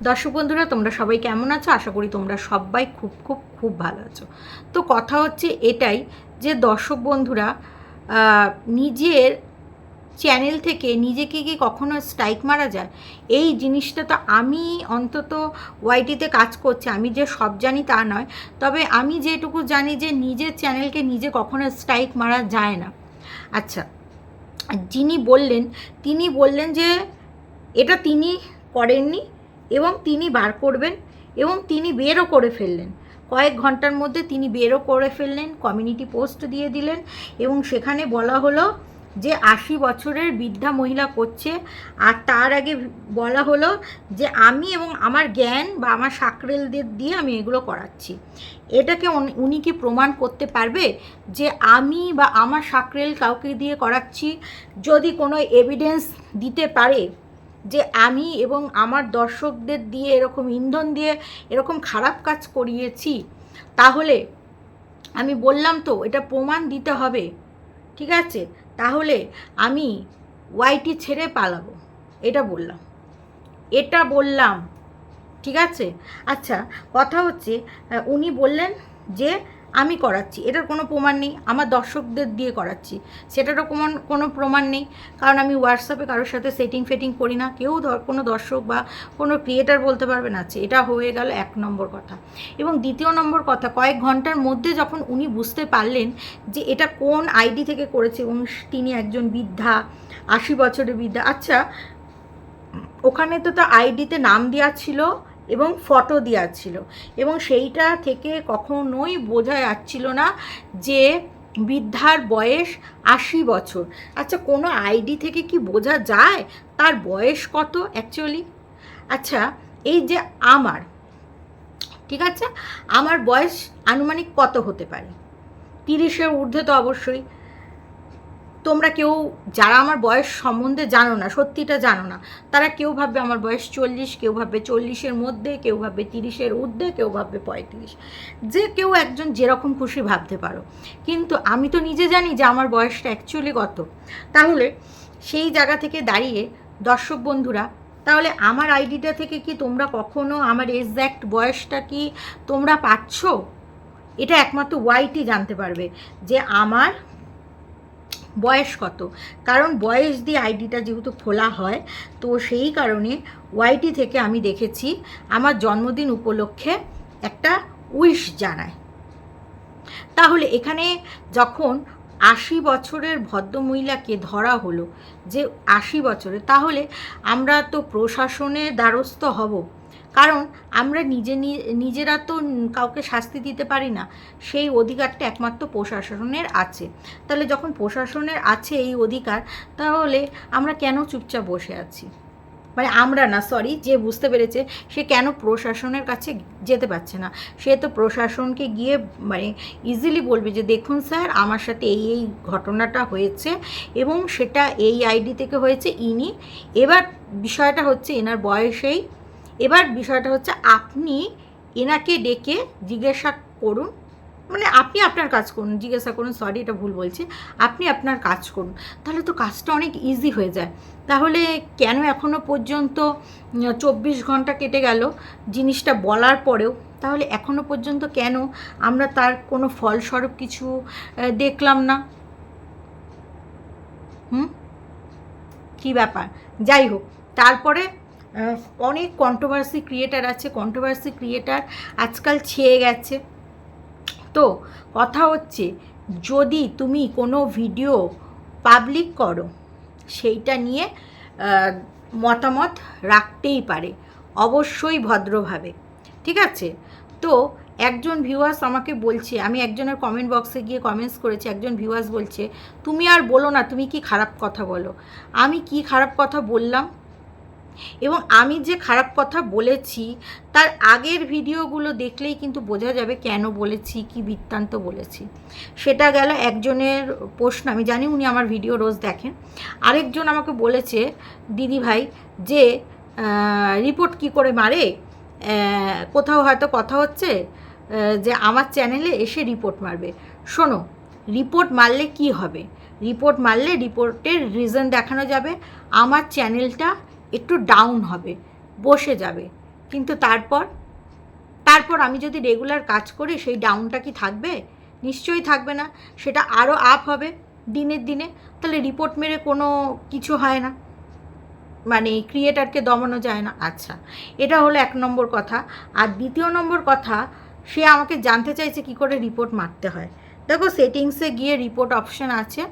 দর্শক বন্ধুরা, তোমরা সবাই কেমন আছো? আশা করি তোমরা সবাই খুব খুব খুব ভালো আছো। তো কথা হচ্ছে এটাই যে দর্শক বন্ধুরা, নিজের চ্যানেল থেকে নিজেকে কি কখনো স্ট্রাইক মারা যায়? এই জিনিসটা তো আমি অন্তত ওয়াইটিতে কাজ করছি, আমি যে সব জানি তা নয়, তবে আমি যেটুকু জানি যে নিজের চ্যানেলকে নিজে কখনো স্ট্রাইক মারা যায় না। আচ্ছা, যিনি বললেন তিনি বললেন যে এটা তিনি করেননি এবং তিনি বার করবেন, এবং তিনি বেরও করে ফেললেন। কয়েক ঘন্টার মধ্যে তিনি বেরও করে ফেললেন, কমিউনিটি পোস্ট দিয়ে দিলেন এবং সেখানে বলা হলো যে 80 বছরের বৃদ্ধা মহিলা করছে। আর তার আগে বলা হলো যে আমি এবং আমার জ্ঞান বা আমার সাকরেলদের দিয়ে আমি এগুলো করাচ্ছি। এটাকে উনি কি প্রমাণ করতে পারবে যে আমি বা আমার সাকরেল কাউকে দিয়ে করাচ্ছি? যদি কোনো এভিডেন্স দিতে পারে যে আমি এবং আমার দর্শকদের দিয়ে এরকম ইন্ধন দিয়ে এরকম খারাপ কাজ করিয়েছি, তাহলে আমি বললাম তো এটা প্রমাণ দিতে হবে, ঠিক আছে? তাহলে আমি ওয়াইটি ছেড়ে পালাবো, এটা বললাম, ঠিক আছে? আচ্ছা, কথা হচ্ছে উনি বললেন যে আমি করাচ্ছি, এটার কোনো প্রমাণ নেই, আমার দর্শকদের দিয়ে করাচ্ছি, সেটারও কোনো প্রমাণ নেই। কারণ আমি হোয়াটসঅ্যাপে কারোর সাথে সেটিং করি না, কেউ কোনো দর্শক বা কোনো ক্রিয়েটার বলতে পারবে না। এটা হয়ে গেল 1 নম্বর কথা। এবং 2 নম্বর কথা, কয়েক ঘন্টার মধ্যে যখন উনি বুঝতে পারলেন যে এটা কোন আইডি থেকে করেছে এবং তিনি একজন বৃদ্ধা, 80 বছরের বৃদ্ধা। আচ্ছা, ওখানে তো আইডিতে নাম দেওয়া ছিল এবং ফটো দেওয়া ছিল, এবং সেইটা থেকে কখনোই বোঝা যাচ্ছিল না যে বৃদ্ধার বয়স 80 বছর। আচ্ছা, কোনো আইডি থেকে কি বোঝা যায় তার বয়স কত অ্যাকচুয়ালি? আচ্ছা, এই যে আমার, ঠিক আছে, আমার বয়স আনুমানিক কত হতে পারে? 30-এর ঊর্ধ্বে তো অবশ্যই। তোমরা কেউ যারা আমার বয়স সম্বন্ধে জানো না, সত্যিটা জানো না, তারা কেউ ভাববে আমার বয়স 40, কেউ ভাববে 40-এর মধ্যে, কেউ ভাববে 30-এর ঊর্ধ্বে, কেউ ভাববে 35। যে কেউ একজন যেরকম খুশি ভাবতে পারো, কিন্তু আমি তো নিজে জানি যে আমার বয়সটা অ্যাকচুয়ালি কত। তাহলে সেই জায়গা থেকে দাঁড়িয়ে দর্শক বন্ধুরা, তাহলে আমার আইডিটা থেকে কি তোমরা কখনো আমার এক্স্যাক্ট বয়সটা কি তোমরা পাচ্ছ? এটা একমাত্র ওয়াইটি জানতে পারবে যে আমার বয়স কত। কারণ বয়স দিয়ে আইডিটা যেহেতু খোলা হয়, তো সেই কারণে ওয়াইটি থেকে আমি দেখেছি আমার জন্মদিন উপলক্ষে একটা উইশ জানায়। তাহলে এখানে যখন 80 বছরের ভদ্রমহিলাকে ধরা হলো যে 80 বছরের, তাহলে আমরা তো প্রশাসনের দ্বারস্থ হব। কারণ আমরা নিজেরা তো কাউকে শাস্তি দিতে পারি না, সেই অধিকারটা একমাত্র প্রশাসনের আছে। তাহলে যখন প্রশাসনের আছে এই অধিকার, তাহলে আমরা কেন চুপচাপ বসে আছি? মানে আমরা না, সরি, যে বুঝতে পেরেছে সে কেন প্রশাসনের কাছে যেতে পারছে না? সে তো প্রশাসনকে গিয়ে মানে ইজিলি বলবে যে দেখুন স্যার, আমার সাথে এই ঘটনাটা হয়েছে এবং সেটা এই আইডি থেকে হয়েছে। এবার বিষয়টা হচ্ছে এনার বয়সেই, এবার বিষয়টা হচ্ছে আপনি এনাকে ডেকে জিজ্ঞাসা করুন, মানে আপনি আপনার কাজ করুন, জিজ্ঞাসা করুন, সরি এটা ভুল বলছি, আপনি আপনার কাজ করুন, তাহলে তো কাজটা অনেক ইজি হয়ে যায়। তাহলে কেন এখনও পর্যন্ত 24 ঘন্টা কেটে গেল জিনিসটা বলার পরেও, তাহলে এখনও পর্যন্ত কেন আমরা তার কোনো ফলস্বরূপ কিছু দেখলাম না? কী ব্যাপার? যাই হোক, তারপরে অনেক কন্ট্রোভার্সি ক্রিয়েটার আছে, কন্ট্রোভার্সি ক্রিয়েটার আজকাল ছেয়ে গেছে। তো কথা হচ্ছে, যদি তুমি কোনো ভিডিও পাবলিক করো, সেইটা নিয়ে মতামত রাখতেই পারে, অবশ্যই ভদ্রভাবে, ঠিক আছে? তো একজন ভিউয়ার্স আমাকে বলছে, আমি একজনের কমেন্ট বক্সে গিয়ে কমেন্টস করেছি, একজন ভিউয়ার্স বলছে তুমি আর বলো না, তুমি কি খারাপ কথা বলো। আমি কি খারাপ কথা বললাম? এবং আমি যে খারাপ কথা বলেছি তার আগের ভিডিওগুলো দেখলেই কিন্তু বোঝা যাবে কেন বলেছি, কি বৃত্তান্ত বলেছি। সেটা গেল একজনের প্রশ্ন, আমি জানি উনি আমার ভিডিও রোজ দেখেন। আরেকজন আমাকে বলেছে দিদি ভাই যে রিপোর্ট কি করে মারে, কোথাও হয়তো কথা হচ্ছে যে আমার চ্যানেলে এসে রিপোর্ট মারবে। শোনো, রিপোর্ট মারলে কি হবে? রিপোর্ট মারলে রিপোর্টের রিজন দেখানো যাবে, আমার চ্যানেলটা একটু ডাউন হবে, বসে যাবে, কিন্তু তারপর আমি যদি রেগুলার কাজ করি সেই ডাউনটা কি থাকবে? নিশ্চয়ই থাকবে না, সেটা আরও আপ হবে দিনের দিনে। তাহলে রিপোর্ট মেরে কোনো কিছু হয় না, মানে ক্রিয়েটারকে দমানো যায় না। আচ্ছা, এটা হলো 1 নম্বর কথা। আর 2 নম্বর কথা, সে আমাকে জানতে চাইছে কি করে রিপোর্ট মারতে হয়। দেখো, সেটিংসে গিয়ে রিপোর্ট অপশান আছে,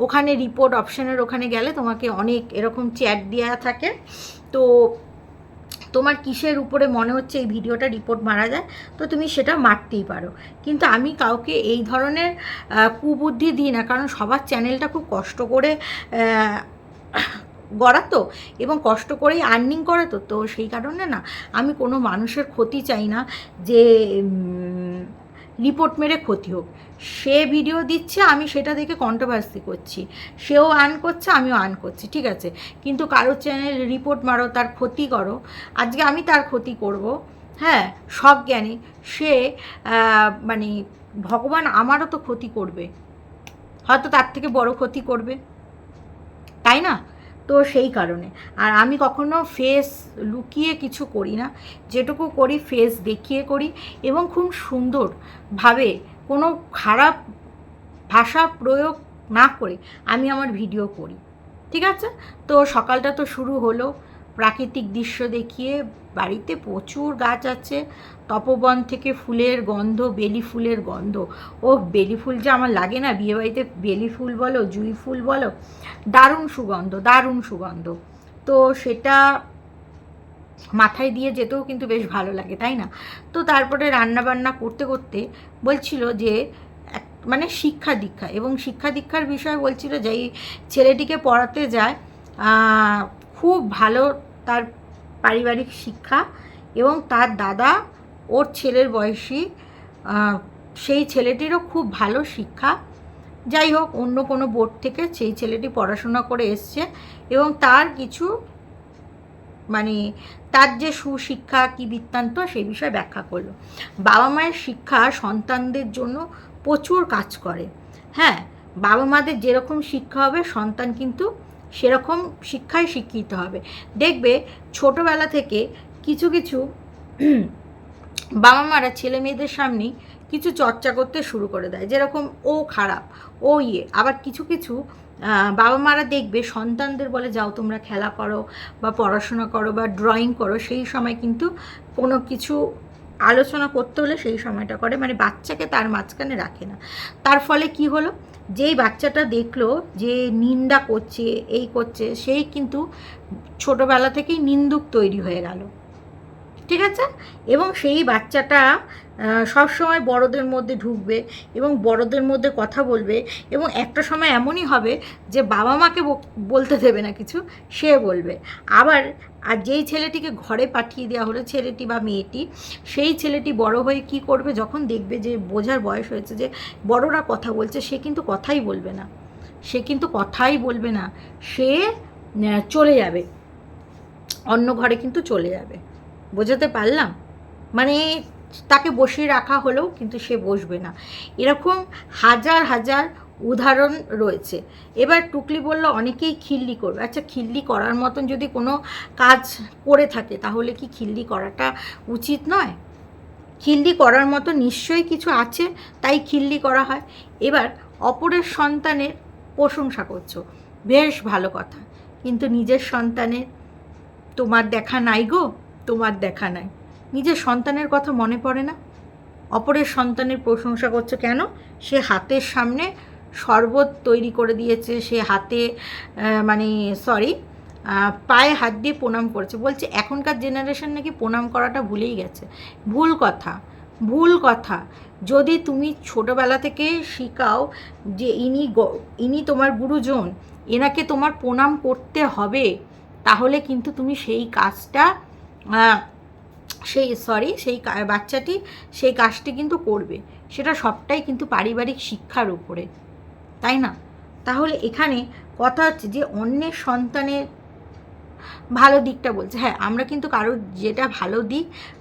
ওখানে রিপোর্ট অপশানের ওখানে গেলে তোমাকে অনেক এরকম চ্যাট দেওয়া থাকে। তো তোমার কিসের উপরে মনে হচ্ছে এই ভিডিওটা রিপোর্ট মারা যায়, তো তুমি সেটা মারতেই পারো। কিন্তু আমি কাউকে এই ধরনের কুবুদ্ধি দিই না, কারণ সবার চ্যানেলটা খুব কষ্ট করে গড়া তো, এবং কষ্ট করেই আর্নিং করে তো, তো সেই কারণে না আমি কোনো মানুষের ক্ষতি চাই না, যে রিপোর্ট মেরে ক্ষতি হোক। সে ভিডিও দিচ্ছে, আমি সেটা দেখে কন্ট্রোভার্সি করছি, সেও আর্ন করছে, আমিও আর্ন করছি, ঠিক আছে। কিন্তু কারোর চ্যানেল রিপোর্ট মারো, তার ক্ষতি করো, আজকে আমি তার ক্ষতি করব, হ্যাঁ, সজ্ঞানী সে, মানে ভগবান আমারও তো ক্ষতি করবে, হয়তো তার থেকে বড় ক্ষতি করবে, তাই না? তো সেই কারণে আর আমি কখনো ফেস লুকিয়ে কিছু করি না, যেটুকু করি ফেস দেখিয়ে করি, এবং খুব সুন্দরভাবে কোনো খারাপ ভাষা প্রয়োগ না করে আমি আমার ভিডিও করি, ঠিক আছে। তো সকালটা তো শুরু হলো প্রাকৃতিক দৃশ্য দেখিয়ে। বাড়িতে প্রচুর গাছ আছে, তপবন থেকে ফুলের গন্ধ, বেলি ফুলের গন্ধ। ও বেলি ফুল যে আমার লাগে না, বিয়েবাড়িতে বেলি ফুল বলো, জুঁই ফুল বলো, দারুণ সুগন্ধ, দারুণ সুগন্ধ। তো সেটা মাথায় দিয়ে যেতেও কিন্তু বেশ ভালো লাগে, তাই না? তো তারপরে রান্না বান্না করতে করতে বলছিল যে মানে শিক্ষা দীক্ষা, এবং শিক্ষা দীক্ষার বিষয় বলছিল যে এই ছেলেটিকে পড়াতে যায়, খুব ভালো তার পারিবারিক শিক্ষা, এবং তার দাদা ওর ছেলের বয়সী, সেই ছেলেটিরও খুব ভালো শিক্ষা। যাই হোক, অন্য কোনো বোর্ড থেকে সেই ছেলেটি পড়াশোনা করে এসছে, এবং তার কিছু মানে তার যে সুশিক্ষা কী বৃত্তান্ত সেই বিষয়ে ব্যাখ্যা করলো। বাবা মায়ের শিক্ষা সন্তানদের জন্য প্রচুর কাজ করে, হ্যাঁ, বাবা মাদের যেরকম শিক্ষা হবে সন্তান কিন্তু সেরকম শিক্ষায় শিক্ষিত হবে। দেখবে ছোটোবেলা থেকে কিছু কিছু বাবা মারা ছেলে মেয়েদের সামনেই কিছু চর্চা করতে শুরু করে দেয়, যেরকম ও খারাপ, ও আবার কিছু কিছু বাবা মারা দেখবে সন্তানদের বলে যাও তোমরা খেলা করো বা পড়াশোনা করো বা ড্রয়িং করো, সেই সময় কিন্তু কোনো কিছু আলোচনা করতে হলে সেই সময়টা করে, মানে বাচ্চাকে তার মাঝখানে রাখে না। তার ফলে কি হলো, যেই বাচ্চাটা দেখলো যে নিন্দা করছে, এই করছে, সেই কিন্তু ছোটোবেলা থেকেই নিন্দুক তৈরি হয়ে গেল, ঠিক আছে। এবং সেই বাচ্চাটা সবসময় বড়দের মধ্যে ঢুকবে এবং বড়দের মধ্যে কথা বলবে, এবং একটা সময় এমনই হবে যে বাবা মাকে বলতে দেবে না কিছু, সে বলবে। আবার আর যেই ছেলেটিকে ঘরে পাঠিয়ে দেওয়া হলো, ছেলেটি বা মেয়েটি, সেই ছেলেটি বড় হয়ে কি করবে, যখন দেখবে যে বোঝার বয়স হয়েছে যে বড়রা কথা বলছে, সে কিন্তু কথাই বলবে না, সে কিন্তু কথাই বলবে না, সে চলে যাবে, অন্য ঘরে কিন্তু চলে যাবে। বোঝাতে পারলাম? মানে তাকে বসিয়ে রাখা হলেও কিন্তু সে বসবে না। এরকম হাজার হাজার উদাহরণ রয়েছে। এবার টুকলি বলল অনেকেই খিল্লি করবে। আচ্ছা, খিল্লি করার মতন যদি কোনো কাজ করে থাকে তাহলে কি খিল্লি করাটা উচিত নয়? খিল্লি করার মতো নিশ্চয়ই কিছু আছে, তাই খিল্লি করা হয়। এবার অপরের সন্তানের প্রশংসা করছো, বেশ ভালো কথা, কিন্তু নিজের সন্তানের তোমার দেখা নাই গো, তোমার দেখা নাই। নিজের সন্তানের কথা মনে পড়ে না? অপরের সন্তানের প্রশংসা করছো কেন? সে হাতের সামনে শরবত তৈরি করে দিয়েছে, সে হাতে মানে সরি পায়ে হাত দিয়ে প্রণাম করেছে, বলছে এখনকার জেনারেশন নাকি প্রণাম করাটা ভুলেই গেছে। ভুল কথা, ভুল কথা। যদি তুমি ছোটোবেলা থেকে শিখাও যে ইনি তোমার গুরুজন, এনাকে তোমার প্রণাম করতে হবে, তাহলে কিন্তু তুমি সেই কাজটা সেই বাচ্চাটি সেই কাজটি কিন্তু করবে। সেটা সবটাই কিন্তু পারিবারিক শিক্ষার উপরে, তাই না? তাহলে এখানে কথা হচ্ছে যে অন্যের সন্তানের ভালো দিকটা বলছে, হ্যাঁ, আমরা কিন্তু কারোর যেটা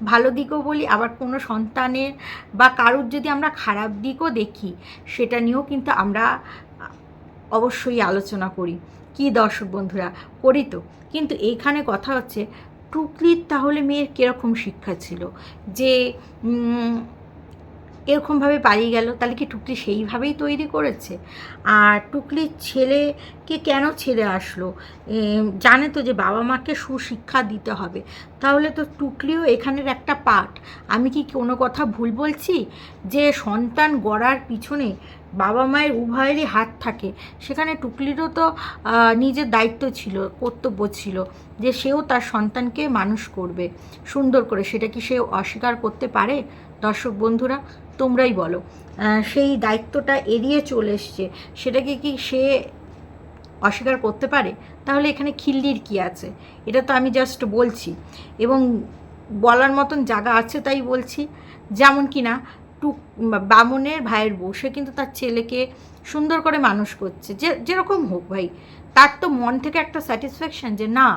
ভালো দিকও বলি, আবার কোনো সন্তানের বা কারোর যদি আমরা খারাপ দিকও দেখি সেটা নিয়েও কিন্তু আমরা অবশ্যই আলোচনা করি। কি দর্শক বন্ধুরা, করি তো। কিন্তু এইখানে কথা হচ্ছে টুকলির তাহলে মেয়ের কীরকম শিক্ষা ছিল যে এরকমভাবে পালিয়ে গেল? তাহলে কি টুকলি সেইভাবেই তৈরি করেছে? আর টুকলির ছেলেকে কেন ছেড়ে আসলো? জানে তো যে বাবা মাকে সুশিক্ষা দিতে হবে, তাহলে তো টুকলিও এখানের একটা পার্ট। আমি কি কোনো কথা ভুল বলছি? যে সন্তান গড়ার পিছনে বাবা মায়ের উভয়েরই হাত থাকে, সেখানে টুকলিরও তো নিজের দায়িত্ব ছিল, কর্তব্য ছিল যে সেও তার সন্তানকে মানুষ করবে সুন্দর করে। সেটা কি সে অস্বীকার করতে পারে? দর্শক বন্ধুরা, তোমরাই বলো। সেই দায়িত্বটা এড়িয়ে চলে এসছে, সেটাকে কি সে অস্বীকার করতে পারে? তাহলে এখানে খিল্লির কি আছে? এটা তো আমি জাস্ট বলছি, এবং বলার মতন জায়গা আছে তাই বলছি। যেমন কি না, বামনের ভাইয়ের বউ, সে কিন্তু তার ছেলেকে সুন্দর করে মানুষ করছে, যেরকম হোক ভাই, তার তো মন থেকে একটা স্যাটিসফ্যাকশান যে না,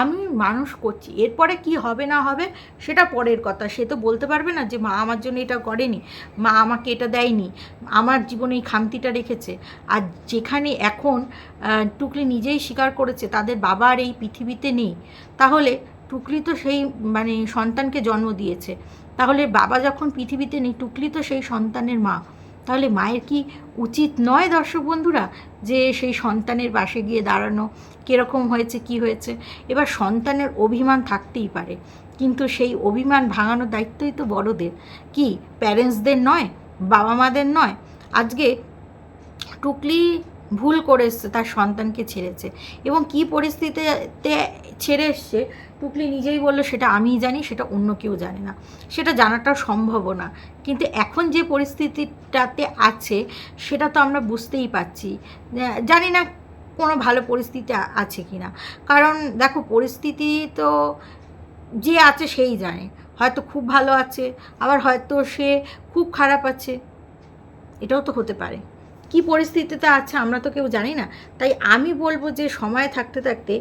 আমি মানুষ করছি। এরপরে কি হবে না হবে সেটা পরের কথা। সে তো বলতে পারবে না যে মা আমার জন্য এটা করেনি, মা আমাকে এটা দেয়নি, আমার জীবনে এই খামতিটা রেখেছে। আর যেখানে এখন টুকলি নিজেই স্বীকার করেছে তাদের বাবা আর এই পৃথিবীতে নেই, তাহলে টুকলি তো সেই সন্তানকে জন্ম দিয়েছে। তাহলে বাবা যখন পৃথিবীতে নেই, টুকলি তো সেই সন্তানের মা। তাহলে মায়ের কি উচিত নয় দর্শক বন্ধুরা যে সেই সন্তানের পাশে গিয়ে দাঁড়ানো? কীরকম হয়েছে, কি হয়েছে? এবার সন্তানের অভিমান থাকতেই পারে, কিন্তু সেই অভিমান ভাঙানোর দায়িত্বই তো বড়দের, কি প্যারেন্টসদের নয়? বাবা মাদের নয়? আজকে টুকলি ভুল করে এসছে, তার সন্তানকে ছেড়েছে, এবং কি পরিস্থিতিতে ছেড়ে এসছে টুকলি নিজেই বললো সেটা আমিই জানি, সেটা অন্য কেউ জানে না, সেটা জানাটাও সম্ভবও না। কিন্তু এখন যে পরিস্থিতিটাতে আছে সেটা তো আমরা বুঝতেই পারছি। জানি না কোনো ভালো পরিস্থিতি আছে কি না, কারণ দেখো পরিস্থিতি তো যে আছে সেই জানে। হয়তো খুব ভালো আছে, আবার হয়তো সে খুব খারাপ আছে, এটাও তো হতে পারে। কি পরিস্থিতিতে আছে আমরা তো কেউ জানি না। তাই আমি বলবো যে সময় থাকতে থাকতে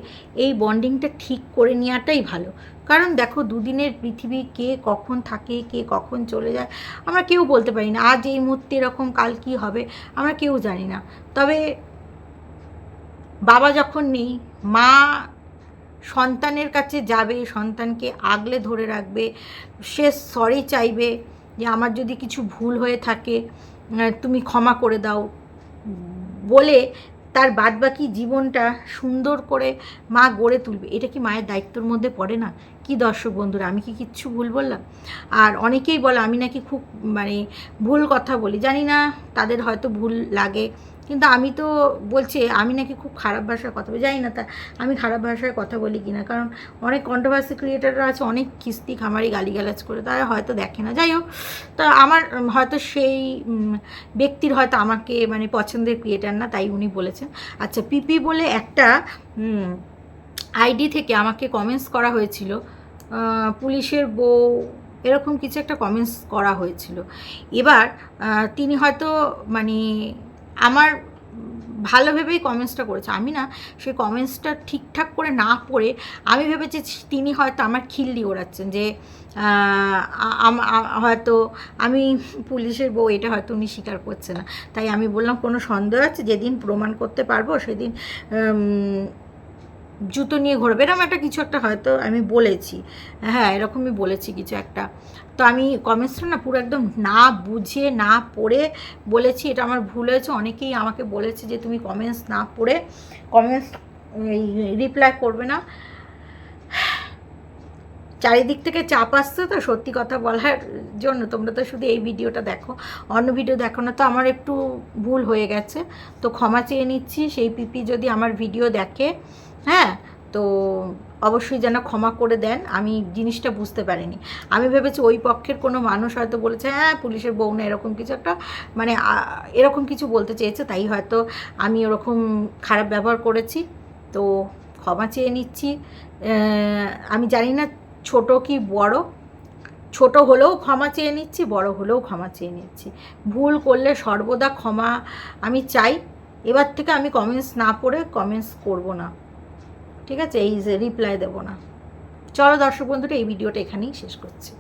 এই বন্ডিংটা ঠিক করে নেওয়াটাই ভালো। কারণ দেখো, দুদিনের পৃথিবী, কে কখন থাকে, কে কখন চলে যায় আমরা কেউ বলতে পারি না। আজ এই মুহূর্তে এরকম, কাল কী হবে আমরা কেউ জানি না। তবে বাবা যখন নেই, মা সন্তানের কাছে যাবে, সন্তানকে আগলে ধরে রাখবে, সে সরি চাইবে যে আমার যদি কিছু ভুল হয়ে থাকে তুমি ক্ষমা করে দাও বলে তার বাদবাকি জীবনটা সুন্দর করে মা গড়ে তুলবে। এটা কি মায়ের দায়িত্বর মধ্যে পড়ে না? কি দর্শক বন্ধুরা, আমি কি কিচ্ছু ভুল বললাম? আর অনেকেই বলে আমি নাকি খুব ভুল কথা বলি। জানি না, তাদের হয়তো ভুল লাগে, কিন্তু আমি তো বলছি আমি নাকি খুব খারাপ ভাষায় কথা বলি। জানি না তা আমি খারাপ ভাষায় কথা বলি কিনা, কারণ অনেক কন্ট্রোভার্সি ক্রিয়েটাররা আছে, অনেক খিস্তি খামারি গালিগালাজ করে, তারা হয়তো দেখে না। যাই হোক, তা আমার হয়তো সেই ব্যক্তির হয়তো আমাকে পছন্দের ক্রিয়েটার না, তাই উনি বলেছেন। আচ্ছা, পিপি বলে একটা আইডি থেকে আমাকে কমেন্টস করা হয়েছিল, পুলিশের বউ এরকম কিছু একটা কমেন্টস করা হয়েছিল। এবার তিনি হয়তো আমার ভালো ভেবেই কমেন্টসটা করেছে। আমি না সেই কমেন্টসটা ঠিকঠাক করে না পড়ে আমি ভেবেছি তিনি হয়তো আমার খিল্লি ওড়াচ্ছেন, যে হয়তো আমি পুলিশের বউ, এটা হয়তো উনি স্বীকার করছে না। তাই আমি বললাম কোনো সন্দেহ আছে, যেদিন প্রমাণ করতে পারবো সেদিন জুতো নিয়ে ঘোরবে, এরকম একটা কিছু একটা হয়তো আমি বলেছি। হ্যাঁ, এরকমই বলেছি কিছু একটা। তো আমি কমেন্টসটা না পুরো একদম না বুঝে না পড়ে বলেছি, এটা আমার ভুল হয়েছে। অনেকেই আমাকে বলেছে যে তুমি কমেন্টস না পড়ে কমেন্টস রিপ্লাই করবে না। চারিদিক থেকে চাপ আসছে তো সত্যি কথা বলার জন্য। তোমরা তো শুধু এই ভিডিওটা দেখো, অন্য ভিডিও দেখো না। তো আমার একটু ভুল হয়ে গেছে, তো ক্ষমা চেয়ে নিচ্ছি। সেই পিপি যদি আমার ভিডিও দেখে, হ্যাঁ, তো অবশ্যই যেন ক্ষমা করে দেন। আমি জিনিসটা বুঝতে পারিনি। আমি ভেবেছি ওই পক্ষের কোনো মানুষ হয়তো বলেছে হ্যাঁ পুলিশের বউ না, এরকম কিছু একটা এরকম কিছু বলতে চেয়েছে, তাই হয়তো আমি ওরকম খারাপ ব্যবহার করেছি। তো ক্ষমা চেয়ে নিচ্ছি। আমি জানি না ছোট কি বড়, ছোট হলেও ক্ষমা চেয়ে নিচ্ছি, বড় হলেও ক্ষমা চেয়ে নিচ্ছি। ভুল করলে সর্বদা ক্ষমা আমি চাই। এবার থেকে আমি কমেন্টস না পড়ে কমেন্টস করব না, ঠিক আছে? এই রিপ্লাই দেব না। চলো দর্শক বন্ধুরা, এই ভিডিওটা এখানেই শেষ করছি।